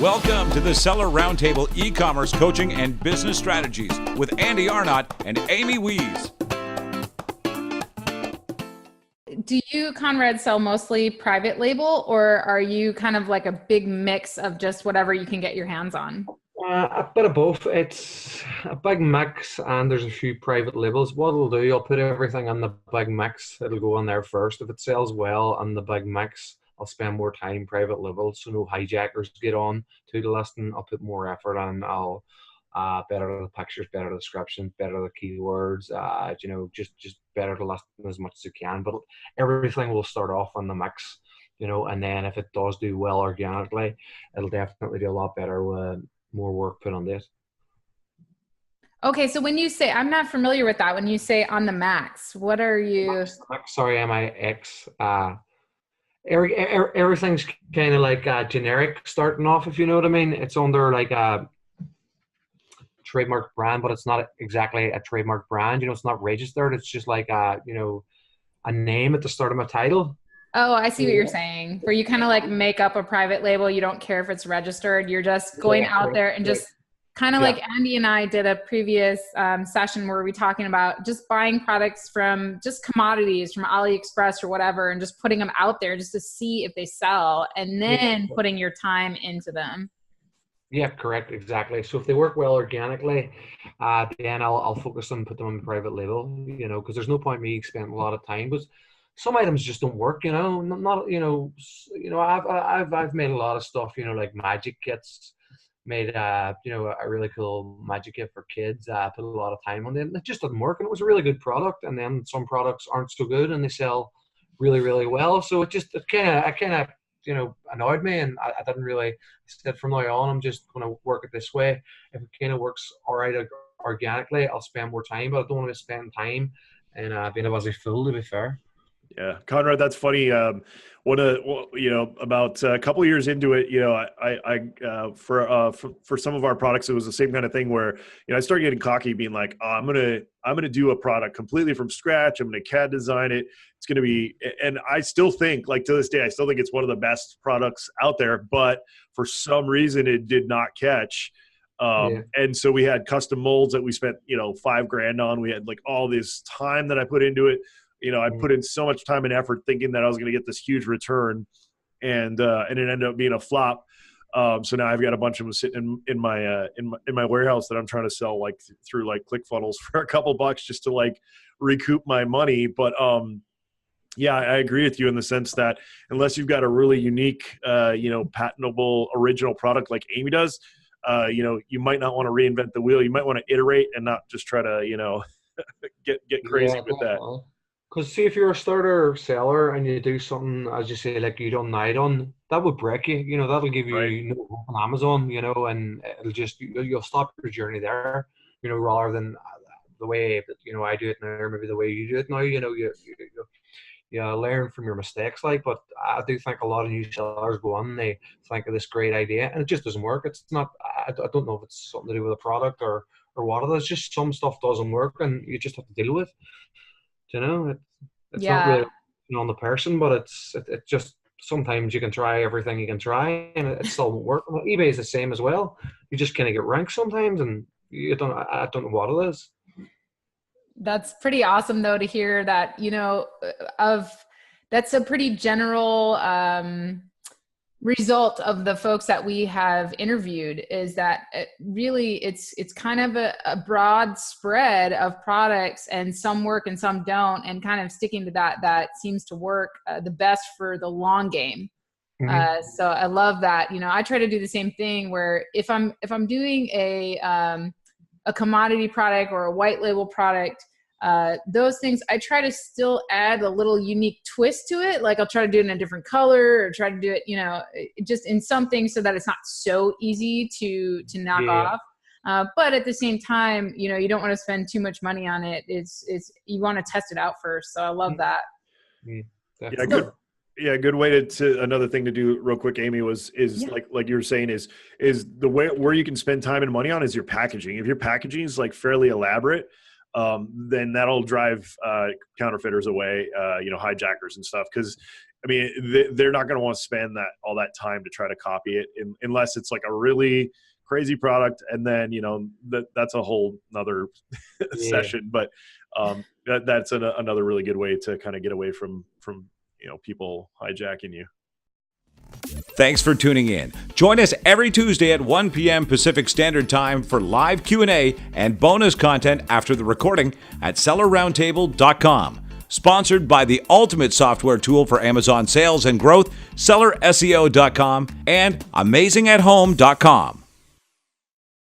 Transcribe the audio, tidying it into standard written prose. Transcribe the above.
Welcome to the Seller Roundtable e-commerce coaching and business strategies with Andy Arnott and Amy Wees. Do you, Conrad, sell mostly private label, or are you kind of like a big mix of just whatever you can get your hands on? A bit of both. It's a big mix, and there's a few private labels. What I'll do, I'll put everything on the big mix. It'll go on there first. If it sells well on the big mix, I'll spend more time private labels, so no hijackers get on to the listing. I'll put more effort on. I'll better the pictures, better the descriptions, better the keywords. Just better the listing as much as you can. But everything will start off on the mix, and then if it does do well organically, it'll definitely do a lot better with more work put on it. Okay, so when you say, I'm not familiar with that, when you say on the max, what are you? Sorry, MIX. Everything's kind of like generic starting off, if you know what I mean. It's under like a trademark brand, but it's not exactly a trademark brand. It's not registered. It's just like a name at the start of my title. Oh, I see what you're saying. Where you kind of like make up a private label. You don't care if it's registered. You're just going out there and just kind of like Andy and I did a previous session where we were talking about just buying products from just commodities from AliExpress or whatever, and just putting them out there just to see if they sell, and then putting your time into them. Yeah, correct. Exactly. So if they work well organically, then I'll focus on put them on private label, because there's no point me spending a lot of time, because some items just don't work, I've made a lot of stuff, like magic kits, made a really cool magic kit for kids. Put a lot of time on it, and it just didn't work. And it was a really good product, and then some products aren't so good and they sell really, really well. So it kind of annoyed me, and I didn't really said from now on I'm just going to work it this way. If it kind of works all right organically, I'll spend more time, but I don't want to spend time and being a busy fool, to be fair. Yeah, Conrad, that's funny. About a couple of years into it, for some of our products, it was the same kind of thing where, I started getting cocky, being like, oh, I'm gonna do a product completely from scratch. I'm gonna CAD design it. It's gonna be, and I still think, like to this day, I still think it's one of the best products out there. But for some reason, it did not catch. And so we had custom molds that we spent, $5,000 on. We had like all this time that I put into it. I put in so much time and effort thinking that I was going to get this huge return, and it ended up being a flop. So now I've got a bunch of them sitting in my warehouse that I'm trying to sell like through like ClickFunnels for a couple bucks just to like recoup my money. But yeah, I agree with you in the sense that unless you've got a really unique, patentable original product like Amy does, you might not want to reinvent the wheel. You might want to iterate and not just try to, get crazy with that. Because see, if you're a starter seller and you do something, as you say, like you done that would break you. That'll give you no hope on Amazon. And it'll just you'll stop your journey there. Rather than the way I do it now, or maybe the way you do it now. You learn from your mistakes. But I do think a lot of new sellers go on, they think of this great idea, and it just doesn't work. It's not. I don't know if it's something to do with the product or what it is. Just some stuff doesn't work, and you just have to deal with. It's not really on the person, but it's just sometimes you can try everything you can try and it still won't work. Well, eBay is the same as well. You just kind of get ranked sometimes, and I don't know what it is. That's pretty awesome though to hear that. That's a pretty general result of the folks that we have interviewed, is that it's kind of a broad spread of products, and some work and some don't, and kind of sticking to that seems to work the best for the long game. So I love that. I try to do the same thing where if I'm doing a commodity product or a white label product, those things I try to still add a little unique twist to it. Like I'll try to do it in a different color, or try to do it, just in something so that it's not so easy to knock off. But at the same time, you don't want to spend too much money on it. It's you want to test it out first. So I love that. Good way to another thing to do real quick, Amy, like you were saying is the way where you can spend time and money on is your packaging. If your packaging is like fairly elaborate, then that'll drive counterfeiters away, hijackers and stuff. Because I mean, they're not going to want to spend all that time to try to copy it unless it's like a really crazy product. And then, that's a whole nother session, but that's another really good way to kind of get away from people hijacking you. Thanks for tuning in. Join us every Tuesday at 1 p.m. Pacific Standard Time for live Q&A and bonus content after the recording at SellerRoundtable.com. Sponsored by the ultimate software tool for Amazon sales and growth, SellerSEO.com and AmazingAtHome.com.